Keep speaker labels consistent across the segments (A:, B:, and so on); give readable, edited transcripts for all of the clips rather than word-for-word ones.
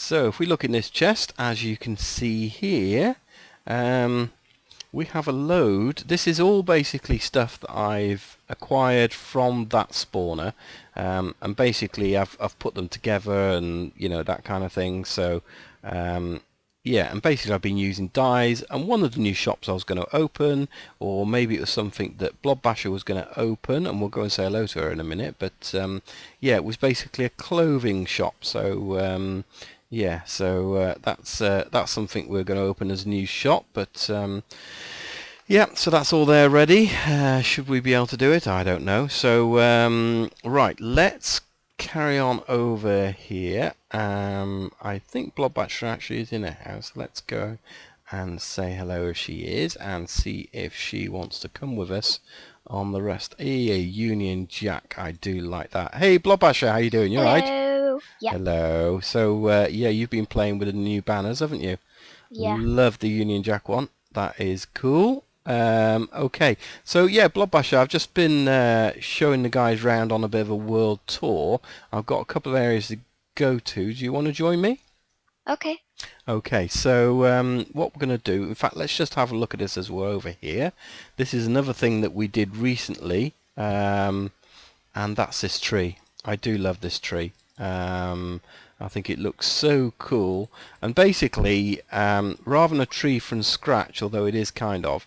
A: So if we look in this chest, as you can see here, we have a load. This is all basically stuff that I've acquired from that spawner, and basically I've put them together, and you know, that kind of thing. So yeah, and basically I've been using dyes, and one of the new shops I was going to open, or maybe it was something that Blob Basher was going to open, and we'll go and say hello to her in a minute. But yeah, it was basically a clothing shop. So yeah, so that's something we're going to open as a new shop. But yeah, so that's all there ready. Should we be able to do it? I don't know. So right, let's carry on over here. I think Blobbatcher actually is in a house. Let's go and say hello if she is, and see if she wants to come with us on the rest. Hey, a Union Jack, I do like that. Hey Blobbatcher, how you doing? You alright?
B: Hello. Yep.
A: Hello. So yeah, you've been playing with the new banners, haven't you?
B: Yeah.
A: Love the Union Jack one. That is cool. Okay, so yeah, Blobbasher, I've just been showing the guys around on a bit of a world tour. I've got a couple of areas to go to. Do you want to join me?
B: Okay.
A: Okay, so what we're going to do, in fact, let's just have a look at this as we're over here. This is another thing that we did recently, and that's this tree. I do love this tree. I think it looks so cool, and basically rather than a tree from scratch, although it is kind of,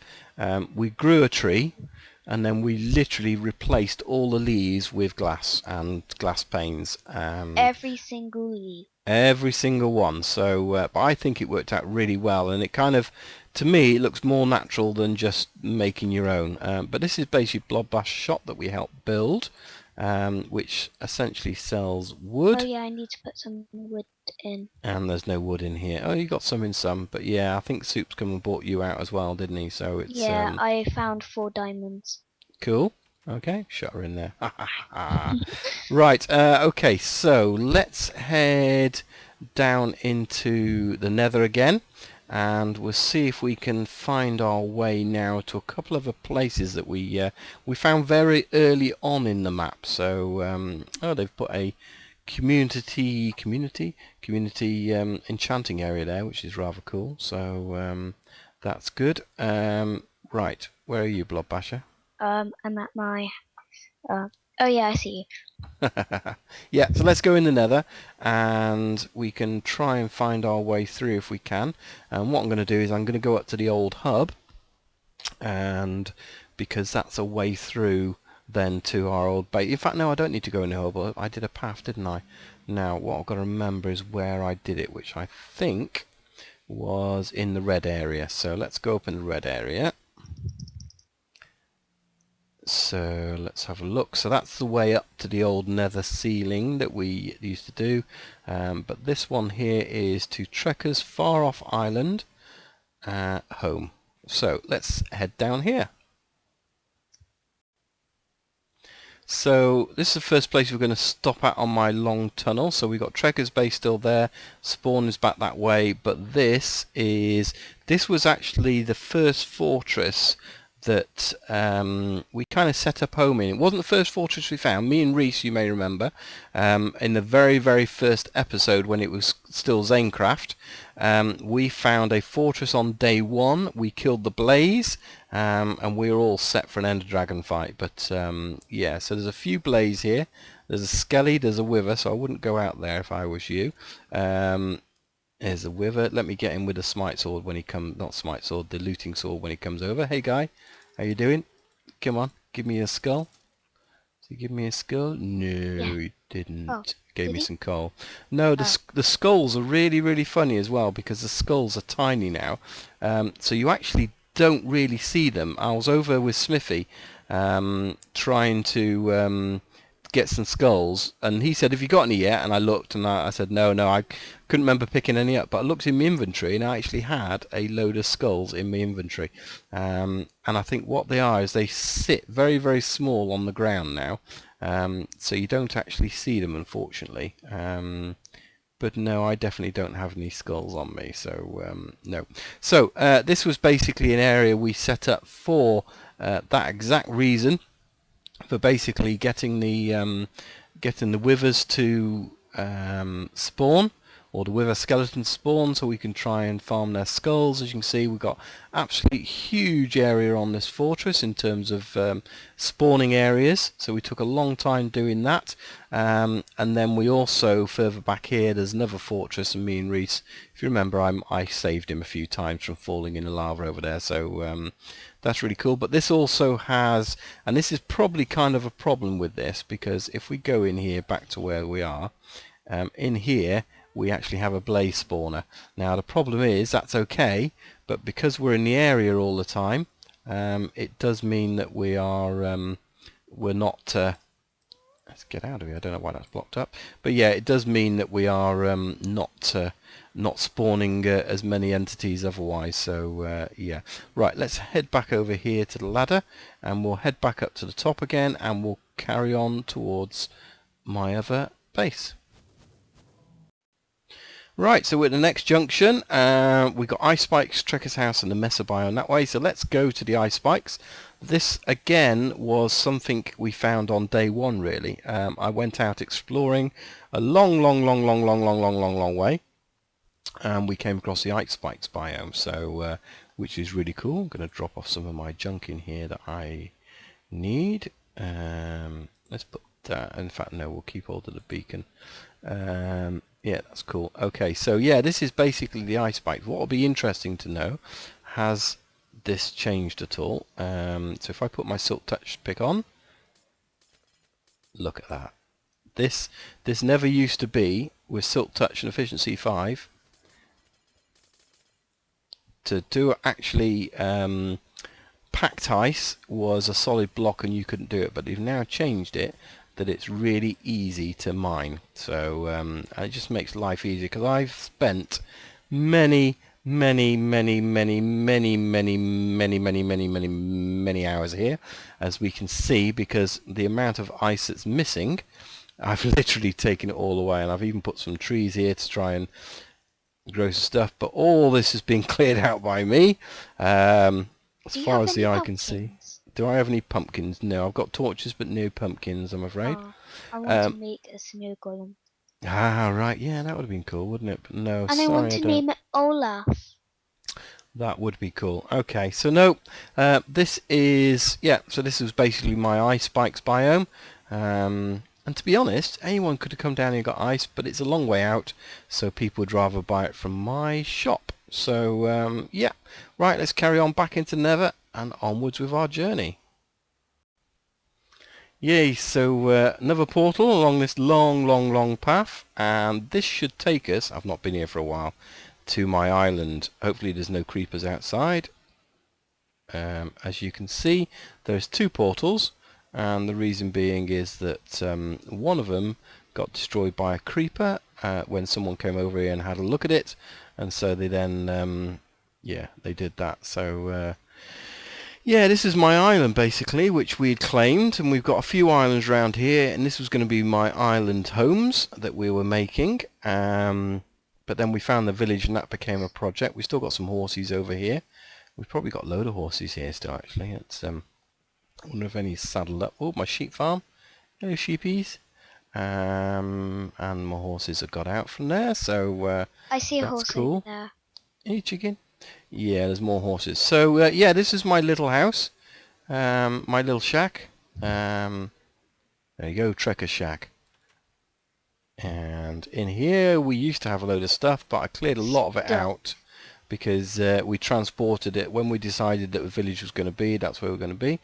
A: we grew a tree and then we literally replaced all the leaves with glass and glass panes.
B: Every single leaf.
A: Every single one. So but I think it worked out really well, and it kind of, to me, it looks more natural than just making your own. But this is basically Blobbash shop that we helped build, which essentially sells wood.
B: Oh yeah, I need to put some wood in.
A: And there's no wood in here. Oh, you got some in some, but yeah, I think Soup's come and bought you out as well, didn't he? So it's
B: Yeah, I found 4 diamonds.
A: cool. Okay, shut her in there. Right. Okay, so let's head down into the Nether again, and we'll see if we can find our way now to a couple of the places that we found very early on in the map. So oh, they've put a community enchanting area there, which is rather cool. So that's good. Right, where are you, Blobbasher?
B: I'm at my. Oh yeah, I see you.
A: Yeah, so let's go in the Nether, and we can try and find our way through if we can. And what I'm going to do is I'm going to go up to the old hub, and because that's a way through then to our old base. In fact, no, I don't need to go in the hub. I did a path, didn't I? Now, what I've got to remember is where I did it, which I think was in the red area. So let's go up in the red area. So let's have a look. So that's the way up to the old nether ceiling that we used to do. But this one here is to Trekker's Far Off Island home. So let's head down here. So this is the first place we're going to stop at on my long tunnel. So we've got Trekker's base still there, spawn is back that way, but this was actually the first fortress that we kind of set up home in. It wasn't the first fortress we found. Me and Reese, you may remember, in the very first episode when it was still Zanecraft, we found a fortress on day 1. We killed the blaze, and we were all set for an Ender Dragon fight. But yeah, so there's a few blaze here. There's a skelly, there's a wither, so I wouldn't go out there if I was you. There's a wither. Let me get him with a smite sword when he comes. Not smite sword, the looting sword when he comes over. Hey guy, how you doing? Come on, give me a skull. Did he give me a skull? No,
B: Yeah.
A: he didn't.
B: Oh,
A: Gave
B: did
A: me
B: he?
A: some coal. No, the skulls are really funny as well, because the skulls are tiny now. So you actually don't really see them. I was over with Smithy trying to get some skulls, and he said, have you got any yet? And I looked, and I said no, I couldn't remember picking any up, but I looked in my inventory and I actually had a load of skulls in my inventory, and I think what they are is they sit very small on the ground now, so you don't actually see them, unfortunately. But no, I definitely don't have any skulls on me, so no. So this was basically an area we set up for that exact reason, for basically getting the withers to spawn or the wither skeletons spawn, so we can try and farm their skulls. As you can see, we've got absolutely huge area on this fortress in terms of spawning areas, so we took a long time doing that. And then we also, further back here, there's another fortress, and me and Reese, if you remember, I saved him a few times from falling in the lava over there, so that's really cool. But this also has, and this is probably kind of a problem with this, because if we go in here back to where we are, in here we actually have a blaze spawner. Now the problem is that's okay, but because we're in the area all the time, it does mean that we are we're not let's get out of here. I don't know why that's blocked up, but yeah, it does mean that we are not spawning as many entities otherwise. So yeah, right, let's head back over here to the ladder, and we'll head back up to the top again, and we'll carry on towards my other base. Right, so we're at the next junction. We've got Ice Spikes, Trekker's House and the Messer biome that way, so let's go to the Ice Spikes. This again was something we found on day one, really. I went out exploring a long way, and we came across the Ice Spikes biome, so which is really cool. I'm going to drop off some of my junk in here that I need. Let's put that, in fact no, we'll keep hold of the beacon. Yeah, that's cool. Okay, so yeah, this is basically the Ice Spikes. What will be interesting to know, has this changed at all? So if I put my Silk Touch pick on, look at that. This never used to be with Silk Touch and Efficiency 5. To do actually packed ice was a solid block and you couldn't do it, but they've now changed it that it's really easy to mine. So it just makes life easier, because I've spent many hours here, as we can see, because the amount of ice that's missing, I've literally taken it all away, and I've even put some trees here to try and grow some stuff, but all this has been cleared out by me, as far as the eye can see. Do I have any pumpkins? No, I've got torches but no pumpkins, I'm afraid.
B: Oh, I want to make a snow golem.
A: Ah, right, yeah, that would have been cool, wouldn't it? But no,
B: And
A: sorry,
B: I want to name it Olaf.
A: That would be cool. Okay, so no, this is, yeah, so this was basically my Ice Spikes biome. And to be honest, anyone could have come down here and got ice, but it's a long way out, so people would rather buy it from my shop. So, yeah, right, let's carry on back into Nether and onwards with our journey. Yay, so another portal along this long path, and this should take us, I've not been here for a while, to my island. Hopefully there's no creepers outside. As you can see, there's two portals, and the reason being is that one of them got destroyed by a creeper when someone came over here and had a look at it, and so they then yeah, they did that. So yeah, this is my island basically, which we had claimed, and we've got a few islands around here, and this was going to be my island homes that we were making, but then we found the village and that became a project. We still got some horses over here. We've probably got a load of horses here still, actually. It's I wonder if any's saddled up. Oh, my sheep farm. Hello, sheepies. And my horses have got out from there, so
B: I see a
A: that's
B: horse
A: cool.
B: over there.
A: Hey, chicken. Yeah, there's more horses. So yeah, this is my little house, my little shack. There you go, Trekker Shack. And in here we used to have a load of stuff, but I cleared a lot of it out because we transported it when we decided that the village was going to be. That's where we're going to be.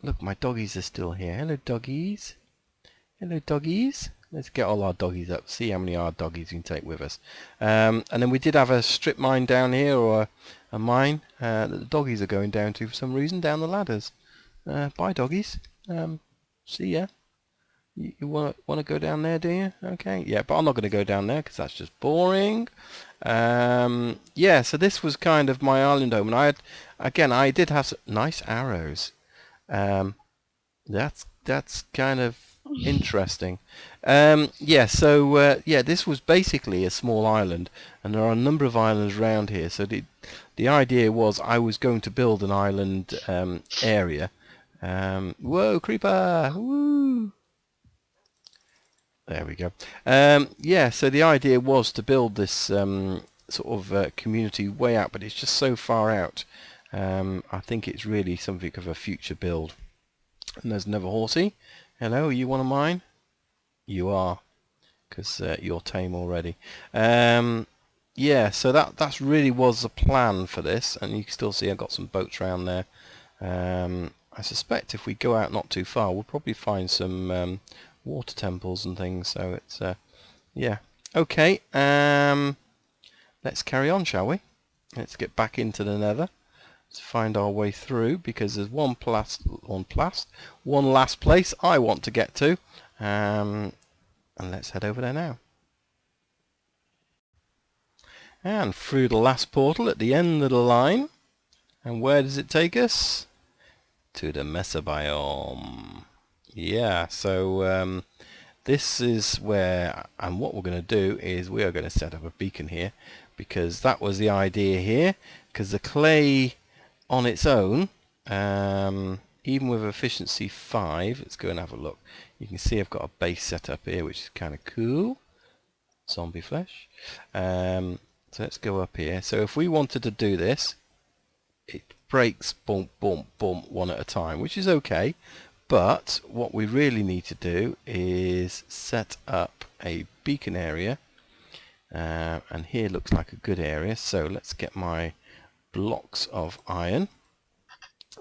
A: Look, my doggies are still here. Hello, doggies. Hello, doggies. Let's get all our doggies up, see how many our doggies we can take with us. And then we did have a strip mine down here, or a mine that the doggies are going down to for some reason, down the ladders. Bye, doggies. See ya. You want to go down there, do you? Okay, yeah, but I'm not going to go down there because that's just boring. Yeah, so this was kind of my island home, and I did have some nice arrows. That's kind of interesting. Yeah, so yeah, this was basically a small island, and there are a number of islands around here. So the idea was I was going to build an island area. Whoa, creeper! Woo! There we go. Yeah, so the idea was to build this sort of community way out, but it's just so far out. I think it's really something of a future build. And there's another horsey. Hello, you one of mine? You are, because you're tame already. Yeah, so that's really was the plan for this, and you can still see I've got some boats around there. I suspect if we go out not too far, we'll probably find some water temples and things. So it's yeah, okay. Let's carry on, shall we? Let's get back into the Nether. Let's find our way through, because there's one last place I want to get to, and let's head over there now. And through the last portal at the end of the line, and where does it take us? To the mesobiome. Yeah, so this is where, and what we're going to do is we are going to set up a beacon here, because that was the idea here, because the clay on its own, even with efficiency 5, let's go and have a look. You can see I've got a base set up here, which is kind of cool. Zombie flesh. So let's go up here. So if we wanted to do this, it breaks bump, bump, bump one at a time, which is okay. But what we really need to do is set up a beacon area, and here looks like a good area. So let's get my blocks of iron,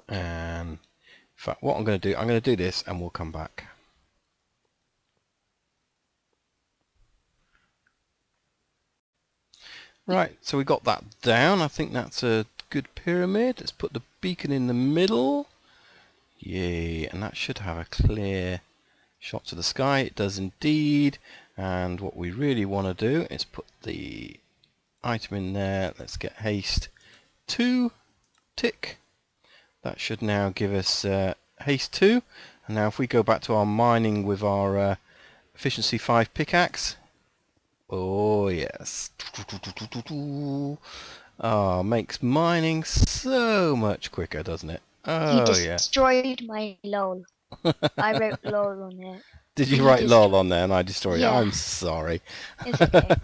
A: and in fact what I'm going to do this and we'll come back. Right, so we got that down. I think that's a good pyramid. Let's put the beacon in the middle. Yay, and that should have a clear shot to the sky. It does indeed. And what we really want to do is put the item in there. Let's get haste 2, tick. That should now give us haste 2. And now if we go back to our mining with our efficiency 5 pickaxe. Oh yes. Oh, makes mining so much quicker, doesn't it?
B: You
A: Oh yeah.
B: destroyed my lol. I wrote lol on it.
A: Did you write lol on there and I destroyed it?
B: Yeah.
A: I'm sorry.
B: It's okay.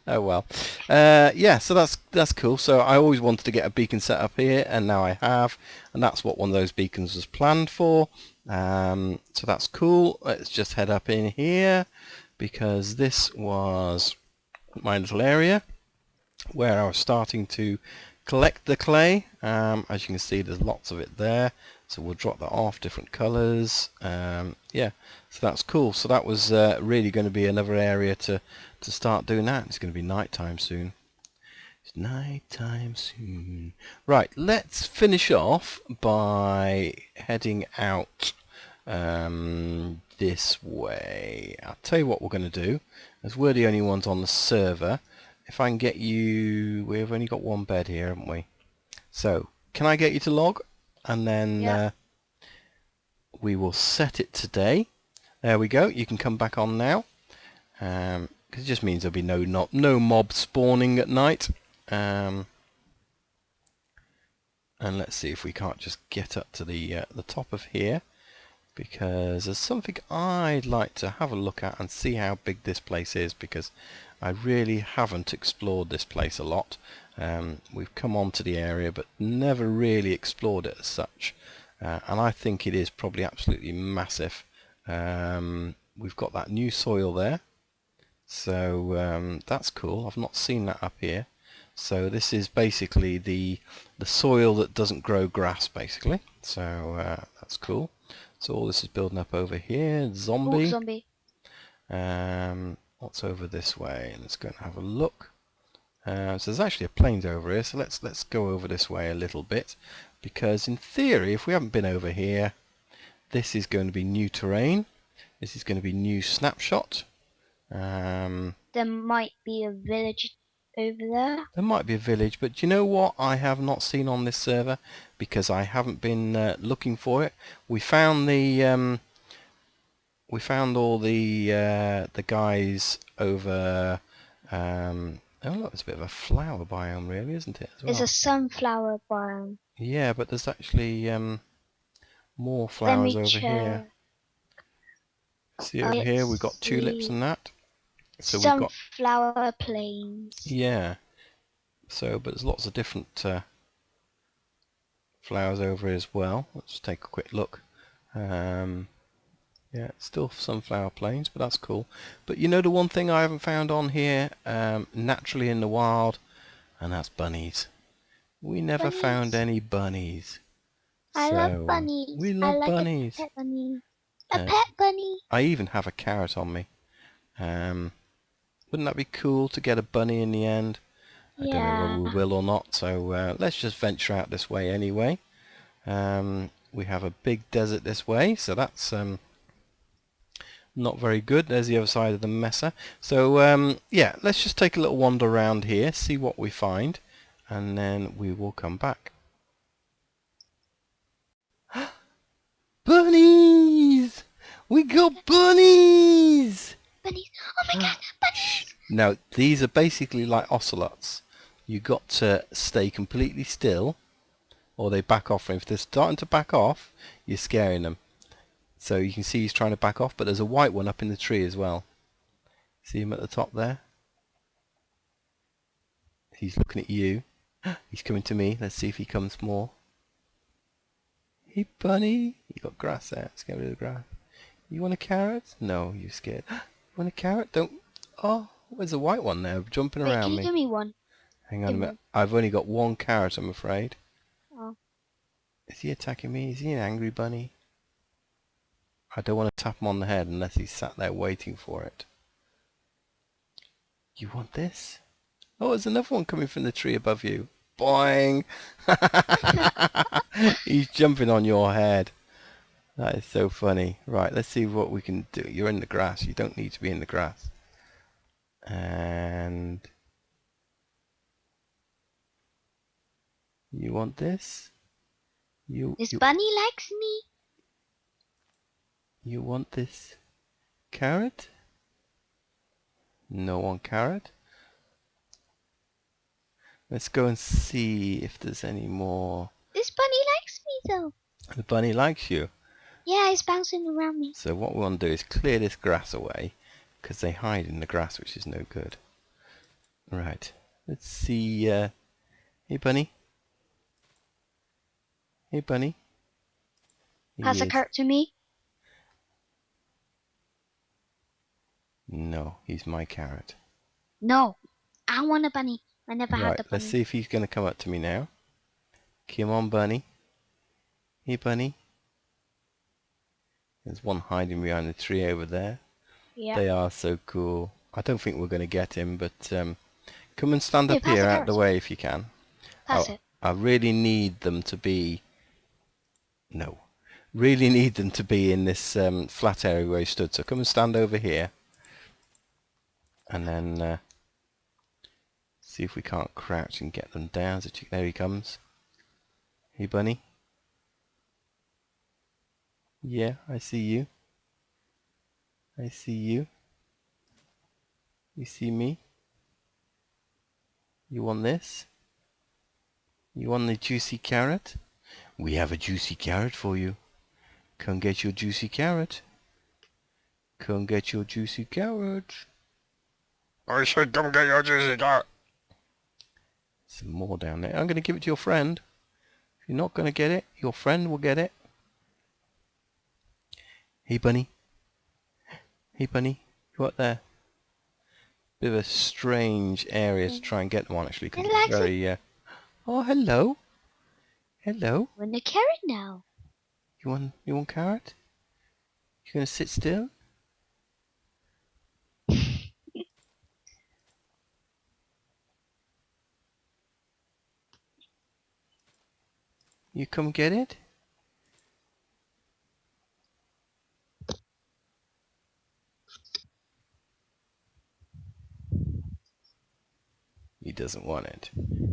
A: Oh well. Yeah, so that's cool. So I always wanted to get a beacon set up here, and now I have, and that's what one of those beacons was planned for. So that's cool. Let's just head up in here, because this was my little area where I was starting to collect the clay. As you can see, there's lots of it there, so we'll drop that off, different colors. Yeah, so that's cool. So that was really going to be another area to start doing that. It's going to be night time soon. It's night time soon. Right, let's finish off by heading out this way. I'll tell you what we're going to do, as we're the only ones on the server. If I can get you, we've only got one bed here, haven't we? So can I get you to log, and then we will set it today. There we go. You can come back on now, because it just means there'll be no mob spawning at night. And let's see if we can't just get up to the top of here, because there's something I'd like to have a look at and see how big this place is, because I really haven't explored this place a lot. We've come onto the area but never really explored it as such, and I think it is probably absolutely massive. We've got that new soil there, so that's cool. I've not seen that up here. So this is basically the soil that doesn't grow grass, basically. So that's cool. So all this is building up over here. Zombie.
B: Oh, zombie.
A: What's over this way? Let's go and have a look. So there's actually a plains over here, so let's go over this way a little bit, because in theory, if we haven't been over here, this is going to be new terrain. This is going to be new snapshot.
B: There might be a village over there.
A: There might be a village, but do you know what I have not seen on this server, because I haven't been looking for it. We found all the guys over. Oh look, it's a bit of a flower biome, really, isn't it? As well.
B: It's a sunflower biome.
A: Yeah, but there's actually more flowers over here. See
B: Oh,
A: over here, we've
B: let's
A: got tulips
B: see.
A: and that. So we've got,
B: Sunflower plains.
A: yeah. So, but there's lots of different flowers over here as well. Let's just take a quick look. Yeah, still sunflower plains, but that's cool. But you know the one thing I haven't found on here naturally in the wild, and that's bunnies. We never found
B: Bunnies.
A: any bunnies.
B: I love
A: So, we
B: bunnies. I
A: love
B: like a
A: bunnies.
B: pet bunny. A
A: Uh,
B: pet bunny.
A: I even have a carrot on me. Um, wouldn't that be cool to get a bunny in the end? I don't know whether
B: Yeah.
A: we will or not, so let's just venture out this way anyway. We have a big desert this way, so that's not very good. There's the other side of the messer. So yeah, let's just take a little wander around here, see what we find, and then we will come back. Bunnies! We got bunnies!
B: Bunnies. Oh my god, bunnies!
A: Now, these are basically like ocelots. You got to stay completely still, or they back off. If they're starting to back off, you're scaring them. So you can see he's trying to back off, but there's a white one up in the tree as well. See him at the top there? He's looking at you. He's coming to me. Let's see if he comes more. Hey, bunny. You got grass there. Let's get rid of the grass. You want a carrot? No, you're scared. You want a carrot? Don't. Oh, there's a white one there jumping
B: Wait, can
A: around
B: you
A: me.
B: give me one?
A: Hang on a
B: Give me
A: minute.
B: one.
A: I've only got one carrot, I'm afraid.
B: Oh.
A: Is he attacking me? Is he an angry bunny? I don't want to tap him on the head unless he's sat there waiting for it. You want this? Oh, there's another one coming from the tree above you. Boing! He's jumping on your head. That is so funny. Right, let's see what we can do. You're in the grass. You don't need to be in the grass. And you want this?
B: This bunny likes me.
A: You want this carrot? No one carrot. Let's go and see if there's any more.
B: This bunny likes me though.
A: The bunny likes you.
B: Yeah, he's bouncing around me.
A: So what we want to do is clear this grass away, because they hide in the grass, which is no good. Right. Let's see. Hey, bunny. Hey, bunny.
B: Pass a
A: He is.
B: carrot to me.
A: No, he's my carrot.
B: No, I want a bunny. I never had
A: Right,
B: the bunny.
A: let's see if he's going to come up to me now. Come on, bunny. Hey, bunny. There's one hiding behind the tree over there.
B: Yeah.
A: They are so cool. I don't think we're going to get him, but come and stand
B: Here,
A: up
B: pass
A: here
B: the
A: out the
B: carrots.
A: way if you can.
B: Pass it.
A: I really need them to be... No. Really need them to be in this flat area where he stood. So come and stand over here. And then see if we can't crouch and get them down. So there he comes. Hey, bunny. Yeah, I see you. I see you. You see me? You want this? You want the juicy carrot? We have a juicy carrot for you. Come get your juicy carrot. Come get your juicy carrot. I said come get your juicy carrot. Some more down there. I'm going to give it to your friend. If you're not going to get it, your friend will get it. Hey, bunny. Hey, bunny. You up there? Bit of a strange area to try and get them on, actually, because it's very... Oh, hello. Hello.
B: I want a carrot now.
A: You want carrot? You going to sit still? You come get it? He doesn't want it.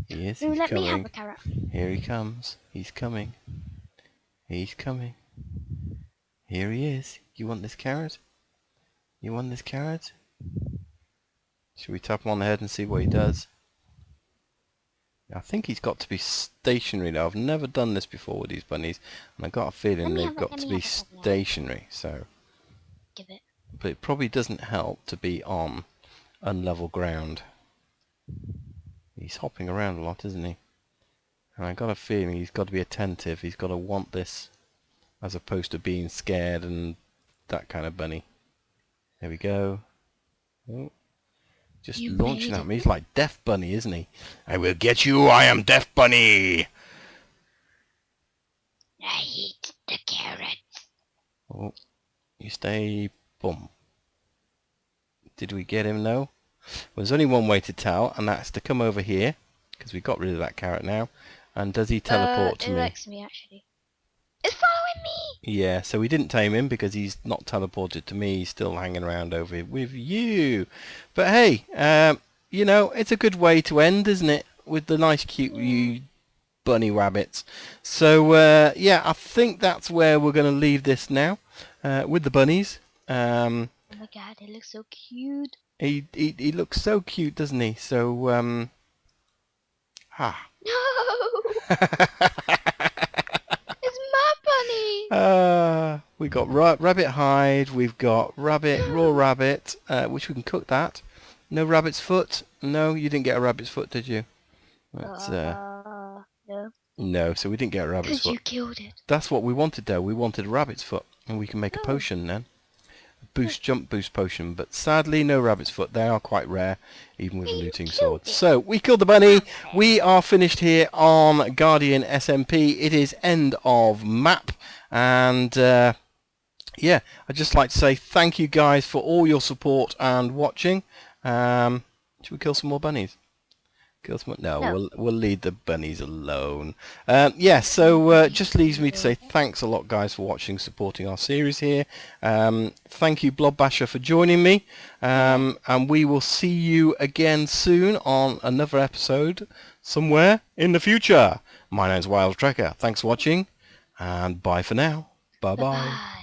A: Yes,
B: No,
A: he's
B: let me have
A: coming.
B: a carrot.
A: Here he comes. He's coming. He's coming. Here he is. You want this carrot? You want this carrot? Should we tap him on the head and see what he does? I think he's got to be stationary now. I've never done this before with these bunnies, and I got a feeling they've got to be stationary. So
B: Give it.
A: but it probably doesn't help to be on unlevel ground. He's hopping around a lot, isn't he? And I got a feeling he's got to be attentive. He's got to want this as opposed to being scared and that kind of bunny. There we go. Oh, just
B: You
A: launching
B: made
A: at me.
B: it.
A: He's like Death Bunny, isn't he? I will get you. I am Death Bunny.
B: I eat the carrot.
A: Oh, you stay. Boom. Did we get him? No. Well, there's only one way to tell, and that's to come over here, because we got rid of that carrot now. And does he teleport to
B: It
A: me?
B: likes me actually. It's following me.
A: Yeah, so we didn't tame him because he's not teleported to me. He's still hanging around over with you. But hey, you know, it's a good way to end, isn't it? With the nice, cute you bunny rabbits. So yeah, I think that's where we're going to leave this now with the bunnies.
B: Oh my god, it looks so cute.
A: He looks so cute, doesn't he? So
B: No, it's my bunny.
A: we got rabbit hide. We've got raw rabbit, which we can cook that. No rabbit's foot. No, you didn't get a rabbit's foot, did you? That's,
B: No,
A: no, so we didn't get a rabbit's
B: because you
A: foot.
B: killed it.
A: That's what we wanted, though. We wanted a rabbit's foot, and we can make a
B: No.
A: potion then. Boost jump boost potion, but sadly no rabbit's foot. They are quite rare, even with a
B: You
A: looting
B: killed
A: sword.
B: it.
A: So we killed the bunny. We are finished here on Guardian SMP. It is end of map, and yeah, I'd just like to say thank you guys for all your support and watching. Should we kill some more bunnies? Kill some? No,
B: No.
A: we'll leave the bunnies alone. Yeah, so just leaves me to say thanks a lot, guys, for watching, supporting our series here. Thank you, Blobbasher, for joining me, and we will see you again soon on another episode somewhere in the future. My name's Wild Trekker. Thanks for watching, and bye for now. Bye bye.
B: Bye-bye.